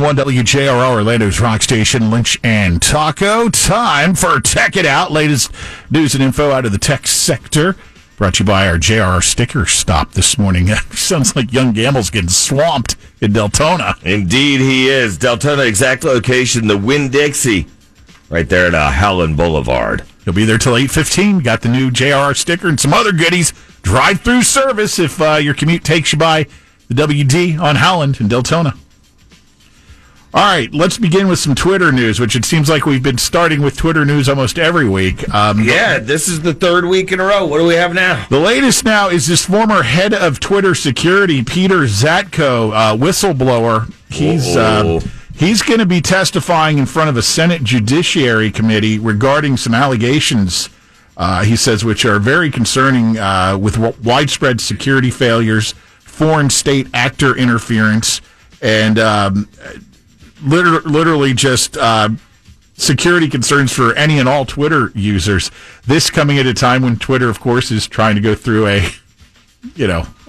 One WJRO, Orlando's rock station, Lynch and Taco. Time for Tech It Out. Latest news and info out of the tech sector. Brought to you by our JRR sticker stop this morning. Sounds like young Gamble's getting swamped in Deltona. Indeed he is. Deltona exact location, the Winn-Dixie, right there at Howland Boulevard. He'll be there till 8:15. Got the new JRR sticker and some other goodies. Drive-through service if your commute takes you by the WD on Howland in Deltona. All right, let's begin with some Twitter news, which it seems like we've been starting with Twitter news almost every week. This is the third week in a row. What do we have now? The latest now is this former head of Twitter security, Peter Zatko, whistleblower. He's going to be testifying in front of a Senate Judiciary Committee regarding some allegations, he says, which are very concerning with widespread security failures, foreign state actor interference, and literally just security concerns for any and all Twitter users. This coming at a time when Twitter, of course, is trying to go through a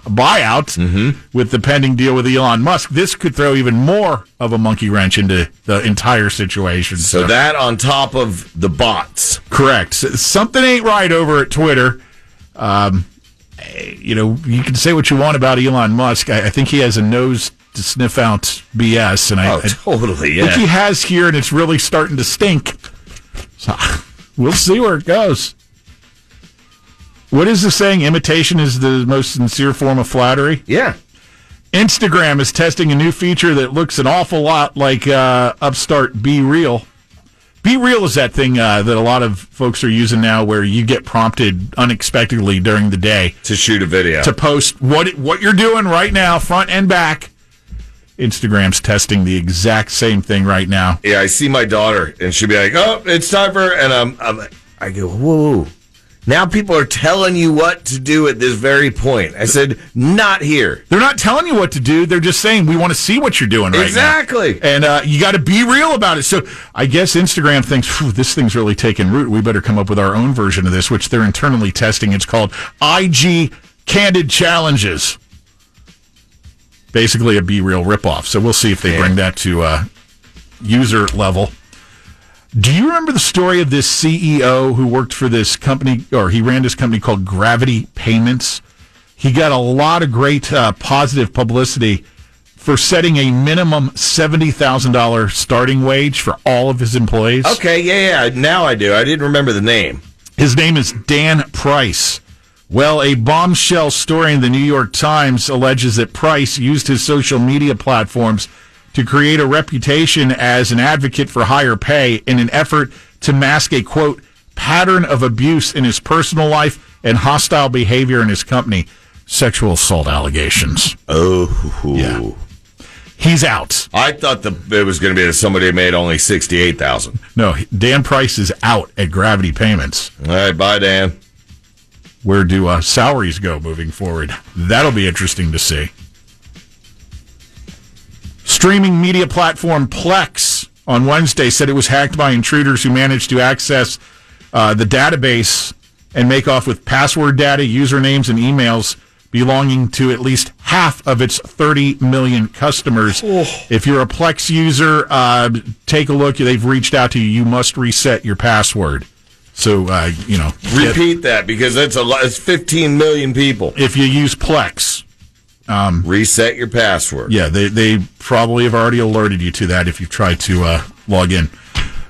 buyout with the pending deal with Elon Musk. This could throw even more of a monkey wrench into the entire situation. So that on top of the bots. Correct. Something ain't right over at Twitter. You can say what you want about Elon Musk. I think he has a nose to sniff out BS, and I totally, yeah. think he has here, and it's really starting to stink. So we'll see where it goes. What is the saying? Imitation is the most sincere form of flattery? Yeah. Instagram is testing a new feature that looks an awful lot like upstart Be Real. Be Real is that thing that a lot of folks are using now where you get prompted unexpectedly during the day to shoot a video, to post what you're doing right now, front and back. Instagram's testing the exact same thing right now. Yeah, I see my daughter, and she'll be like, "Oh, it's time for," and I go, "Whoa." Now people are telling you what to do at this very point. I said, not here. They're not telling you what to do. They're just saying, we want to see what you're doing right now. Exactly. And you got to be real about it. So I guess Instagram thinks, this thing's really taking root. We better come up with our own version of this, which they're internally testing. It's called IG Candid Challenges. Basically a Be Real ripoff. So we'll see if they bring that to user level. Do you remember the story of this CEO who worked for this company, or he ran this company called Gravity Payments? He got a lot of great positive publicity for setting a minimum $70,000 starting wage for all of his employees. Okay, yeah, now I do. I didn't remember the name. His name is Dan Price. Well, a bombshell story in the New York Times alleges that Price used his social media platforms to create a reputation as an advocate for higher pay in an effort to mask a, quote, pattern of abuse in his personal life and hostile behavior in his company. Sexual assault allegations. Oh. Yeah. He's out. I thought it was going to be that somebody made only $68,000. No, Dan Price is out at Gravity Payments. All right, bye, Dan. Where do salaries go moving forward? That'll be interesting to see. Streaming media platform Plex on Wednesday said it was hacked by intruders who managed to access the database and make off with password data, usernames, and emails belonging to at least half of its 30 million customers. Oh. If you're a Plex user, take a look. They've reached out to you. You must reset your password. So, repeat that, because that's a lot. It's 15 million people. If you use Plex. Reset your password. Yeah, they probably have already alerted you to that if you've tried to log in.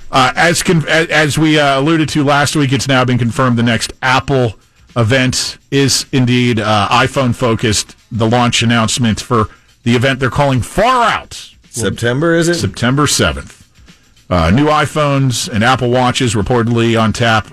As we alluded to last week, it's now been confirmed the next Apple event is indeed iPhone-focused. The launch announcement for the event they're calling Far Out. September, is it? September 7th. New iPhones and Apple Watches reportedly on tap,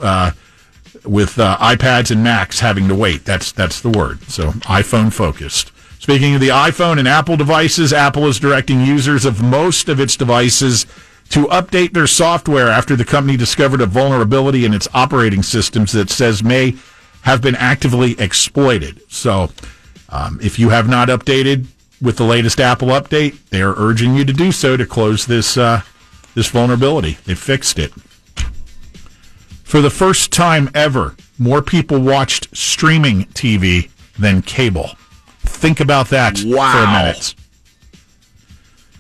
with iPads and Macs having to wait. That's the word. So iPhone-focused. Speaking of the iPhone and Apple devices, Apple is directing users of most of its devices to update their software after the company discovered a vulnerability in its operating systems that says may have been actively exploited. So if you have not updated with the latest Apple update, they are urging you to do so to close this vulnerability. They fixed it. For the first time ever, more people watched streaming TV than cable. Think about that for a minute.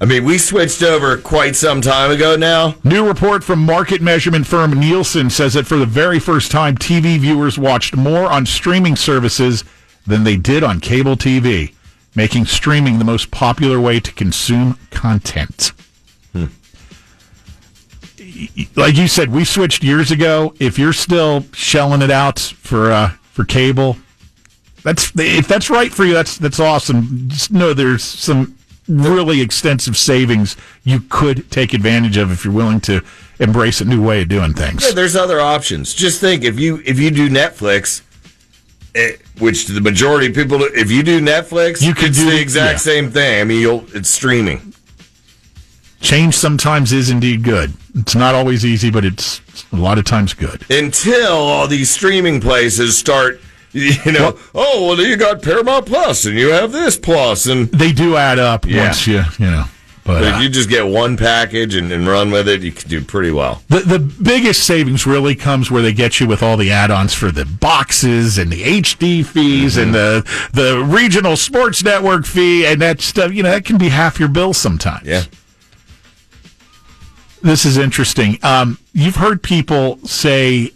I mean, we switched over quite some time ago now. New report from market measurement firm Nielsen says that for the very first time, TV viewers watched more on streaming services than they did on cable TV, making streaming the most popular way to consume content. Like you said, we switched years ago. If you're still shelling it out for cable, if that's right for you, that's awesome. Just know there's some really extensive savings you could take advantage of if you're willing to embrace a new way of doing things. Yeah, there's other options. Just think, if you do Netflix, which the majority of people do, if you do Netflix, you could do the exact same thing. I mean, it's streaming. Change sometimes is indeed good. It's not always easy, but it's a lot of times good. Until all these streaming places start, well, you got Paramount Plus, and you have this Plus, and they do add up once you know. But if you just get one package and run with it, you can do pretty well. The biggest savings really comes where they get you with all the add-ons for the boxes and the HD fees and the regional sports network fee and that stuff. That can be half your bill sometimes. Yeah. This is interesting. You've heard people say,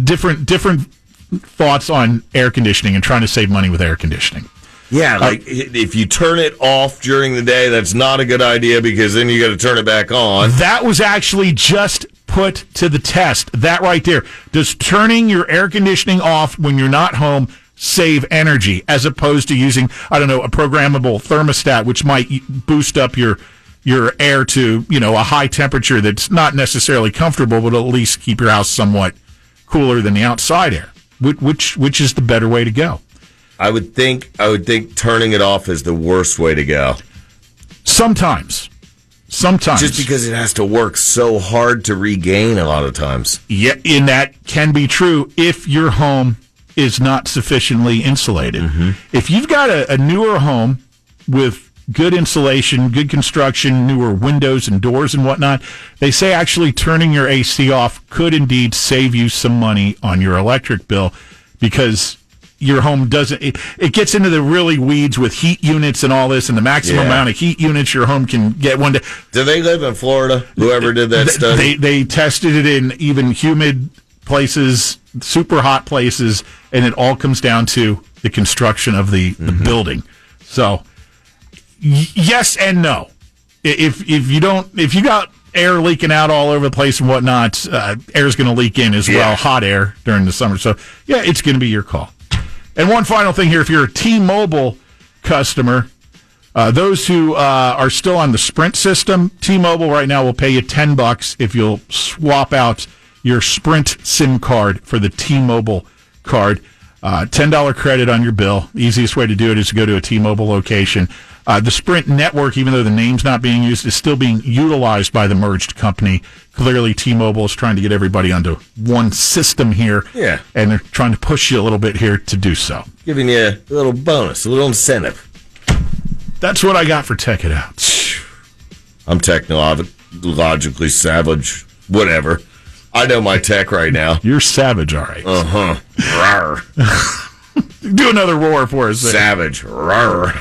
different thoughts on air conditioning and trying to save money with air conditioning. Yeah, like if you turn it off during the day, that's not a good idea because then you got to turn it back on. That was actually just put to the test. That right there. Does turning your air conditioning off when you're not home save energy as opposed to using, a programmable thermostat, which might boost up your air to, a high temperature that's not necessarily comfortable, but at least keep your house somewhat cooler than the outside air? Which is the better way to go? I would think turning it off is the worst way to go. Sometimes. Just because it has to work so hard to regain a lot of times. Yeah, and that can be true if your home is not sufficiently insulated. Mm-hmm. If you've got a newer home with good insulation, good construction, newer windows and doors and whatnot, they say actually turning your AC off could indeed save you some money on your electric bill because your home doesn't, it gets into the really weeds with heat units and all this and the maximum amount of heat units your home can get one day. Do they live in Florida? Whoever did that study? They tested it in even humid places, super hot places, and it all comes down to the construction of the building. So, yes and no. If you got air leaking out all over the place and whatnot, air's going to leak in as well, hot air during the summer. So, it's going to be your call. And one final thing here, if you're a T-Mobile customer, those who are still on the Sprint system, T-Mobile right now will pay you $10 if you'll swap out your Sprint SIM card for the T-Mobile card. $10 credit on your bill. The easiest way to do it is to go to a T-Mobile location. The Sprint network, even though the name's not being used, is still being utilized by the merged company. Clearly, T-Mobile is trying to get everybody onto one system here. Yeah. And they're trying to push you a little bit here to do so. Giving you a little bonus, a little incentive. That's what I got for Tech It Out. I'm technologically savage. Whatever. I know my tech right now. You're savage, all right. Uh-huh. Rawr. Do another roar for us. Savage. Rawr.